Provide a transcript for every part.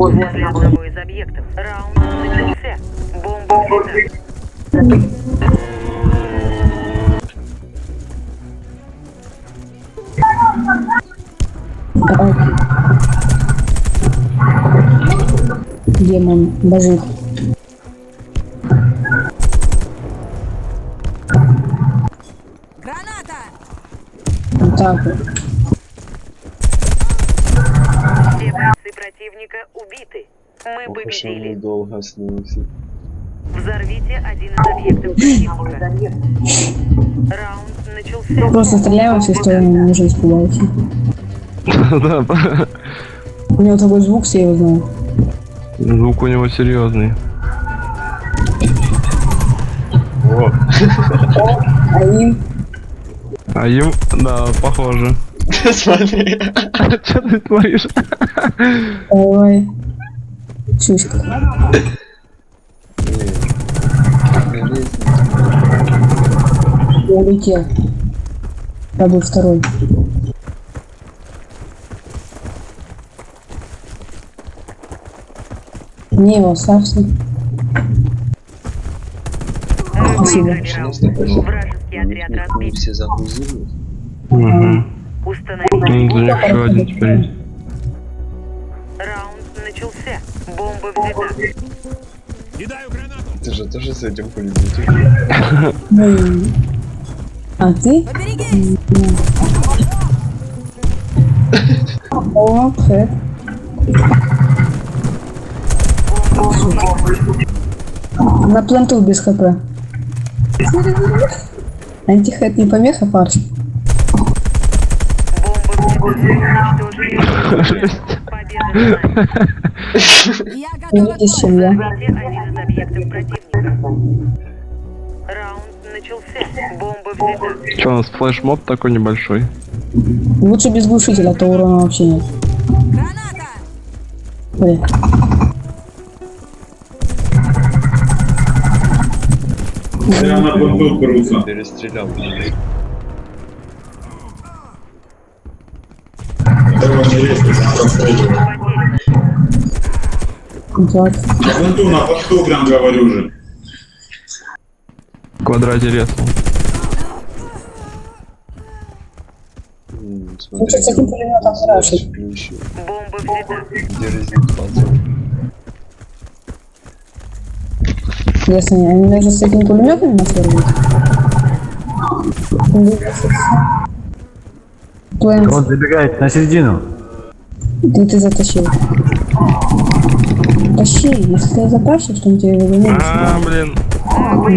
Возле одного из объектов. Раунд начался. Бомба взята. Демон, базук. Граната! Вот так вот. Все бойцы противника убиты. Мы Ох уж он победили. долго снился. Взорвите один из объектов противника. Раунд начался. Просто стреляю во все стороны, уже испугался. Да, У него такой звук, все его знают. звук у него серьезный. О, А им А им, да, похоже. смотри. Что ты творишь? ой. Чушка. Я улетел. Я был второй. Не его оставься. Мы Спасибо. выиграли раунд. Вражеский отряд Мы разбит. все загрузили. Угу. Установить. За них еще один теперь есть. Раунд начался. Бомба взята. Ты же тоже с этим пулеметом. Ну, а ты? Поберегись! О, хэт. На пленту без хп. Антихэт не помеха, парш. Бомба взята. Уничтожили. Победа за нами. Я готова Видите, с к чем я? Взорвите один из объектов противника. Раунд начался. Бомба взята. Че, у нас флешмоб такой небольшой? Лучше без глушителя, а то урона вообще нет. Граната! Ой. Я на борту круто. Перестрелял. Этого не резко, там расстреливают. Потеряно. Так. На борту прям говорю же. В квадрате резнул. Ну, что, с этим пулеметом не рашить? Ключи. Бомба взята. Где резник пацан? Если они даже с этим пулеметом нас вырвут. Плент, Он забегает на середину. ты затащил. Тащи, если ты затащишь, то он тебе выгоняет. А, блин.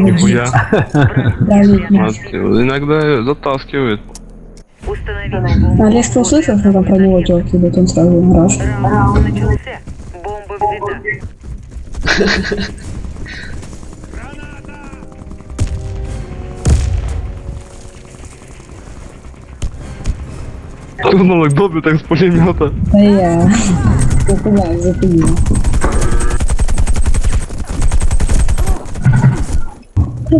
Нихуя. Смотри, иногда затаскивает. Установить бомбу. А Лешка услышал, что там про него тёлки идут, он сразу раш. Раунд начался. Бомба взята. Кто снова долбит так с пулемета? Да я. Популяю, запилил.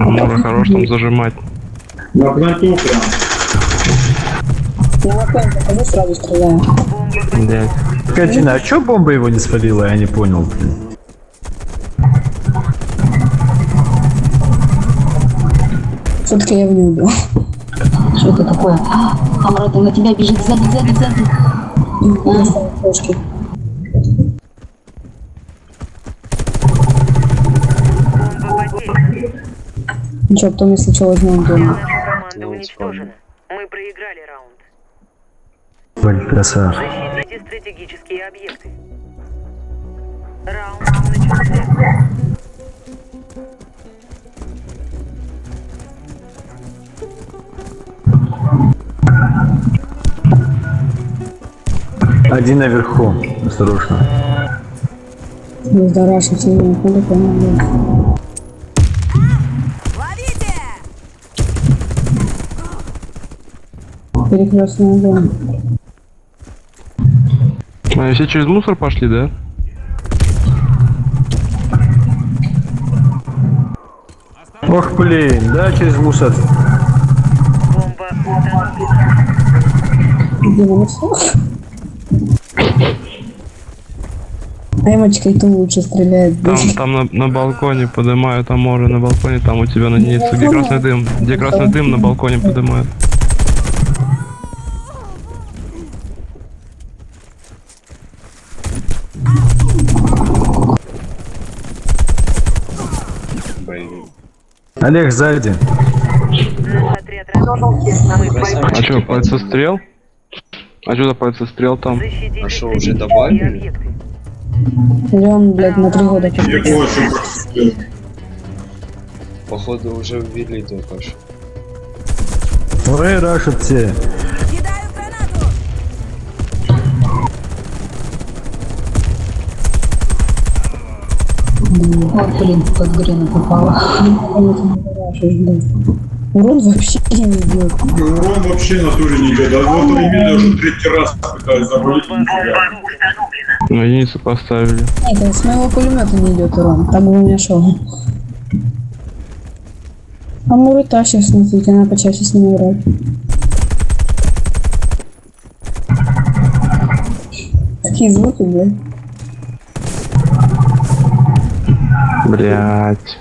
Амура хорош там зажимать. На пленту прям. Я на плент захожу, сразу стреляю. Блять. Катина, а чё бомба его не спалила? Я не понял, блин. Все-таки я его не убил. Что это такое? Камрад, он на тебя бежит сзади. На старой кошке. Бомба потеряна. Ничего, потом если что возьмем дома. Наша команда уничтожена. Мы проиграли раунд. Блин, красава. Защитите стратегические объекты. Раунд начался. Один наверху. Осторожно. Раздарашим все время ходу, по-моему. Ловите! Перекрестный огонь. А все через мусор пошли, да? Ох, блин, да, через мусор. Бомба установлена. Где на все? Эмочкой то лучше стреляет. Там на балконе поднимают Аморы, на балконе, там у тебя на нейце. Где красный дым? Где красный дым на балконе поднимают? Блин. Олег, сзади. Наш отряд разбился. Мы А чё, пальцестрел? А чё за пальцестрел там? защитите А шо, уже стратегические добавили? объекты. Леон, блядь, на 3 года. Я больше. Походу уже ввели только что. Ой, рашат все. Вот, блин, под грена попала. Урон вообще не идет. Урон вообще на туре не идет. А вот Эмилия уже 3-й раз пытаюсь завалить. нифига. На единицу поставили. Нет, это с моего пулемета не идет урон. Так бы у меня шел. А Мурита сейчас, смотрите, надо почаще с ним играть. Такие звуки, блядь. Блять.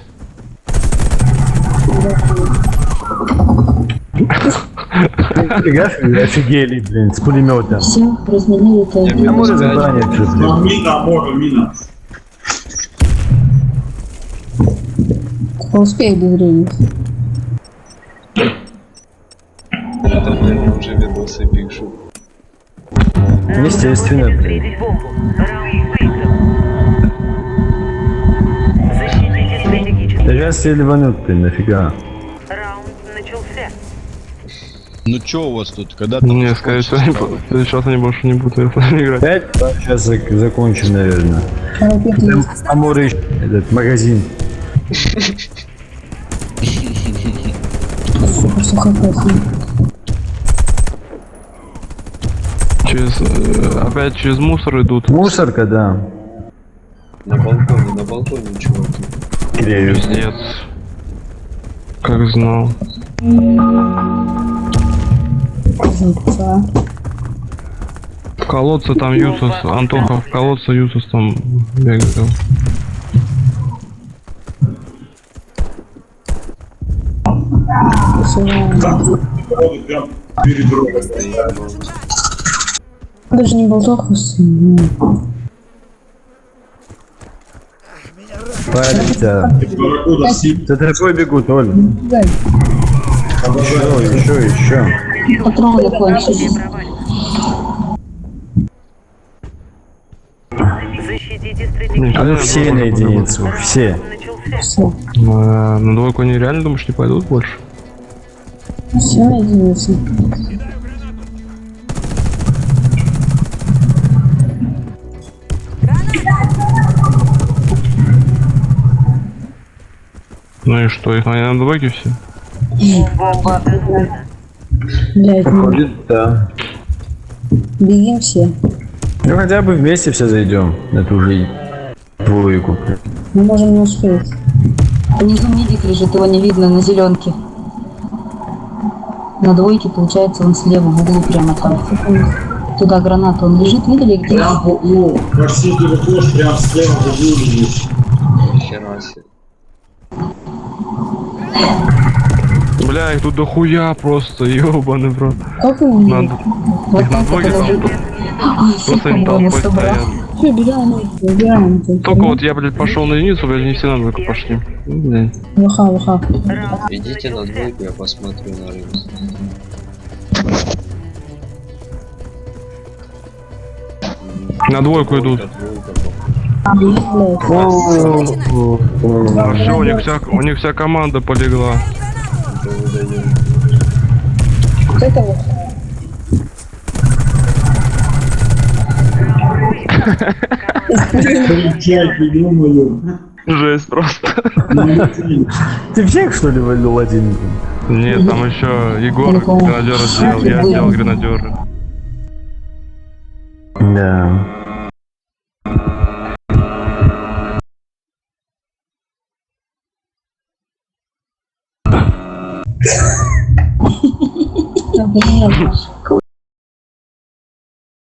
Фига, офигели, блин, с пулемета. Все, разменили то. А может задание чувствую. Там мина, Амора, мина. Успей без времени. Это, наверное, уже видосы пишут. Нам Естественно, удалось блин. встретить бомбу. Раунд выиграл. Защитите стратегические. Да сейчас все ливанут, блин, нафига. Раунд начался. Ну чё у вас тут? Когда там Не, скорее всего, сейчас они больше не будут играть. 5? Сейчас закончим, наверное. Ракеты Там есть. Амуры, этот магазин. Супер сухопутный. Опять через мусор идут. Мусорка, да. На балконе, чуваки. Кирею. Пиздец. Как знал. Зайца. В колодце там Юсус, Антоха, в колодце Юсус там бегал. Вот прям перед дорогой. Даже не болтоху с Парень-то. Барракуда сип. За тобой бегут, Оль. Дай. Еще. Патроны кончились. Защитите Они стратегические. все на единицу, все. Начался. Все. На двойку они реально думаешь не пойдут больше? Все на единицу. Ну и что, их на двойке все? Бомба обнаружена. Блядь, ну, Ходит, да. бегим все. Ну хотя бы вместе все зайдем на ту же двойку. Мы можем не успеть. Внизу медик лежит, его не видно на зеленке. На двойке, получается, он слева в углу прямо там. Туда граната, он лежит, видели где? Прям в углу. Почти ты выходишь, прям слева в углу лежишь. Нихера себе. Бля, их тут дохуя просто, ёбаный в рот. Как вы не Надо. Вот Их на так двойке это там лежит. просто им по-моему, толпой собрал. стоят. Все, убираем это. Только вот я, блядь, пошел на единицу, блядь, не все на двойку пошли. Ну, блядь. Лоха, лоха. Раунд Идите на начался. двойку, я посмотрю на рынок. На двойку идут. Двойка, Блядь. А все, у них вся команда полегла. да выдаем. Вот это вот. Чайки, ё-моё. Жесть просто. Ты всех что ли валил один? Нет, там еще Егор гренадера сделал, я сделал гренадера. Да. Да, блин.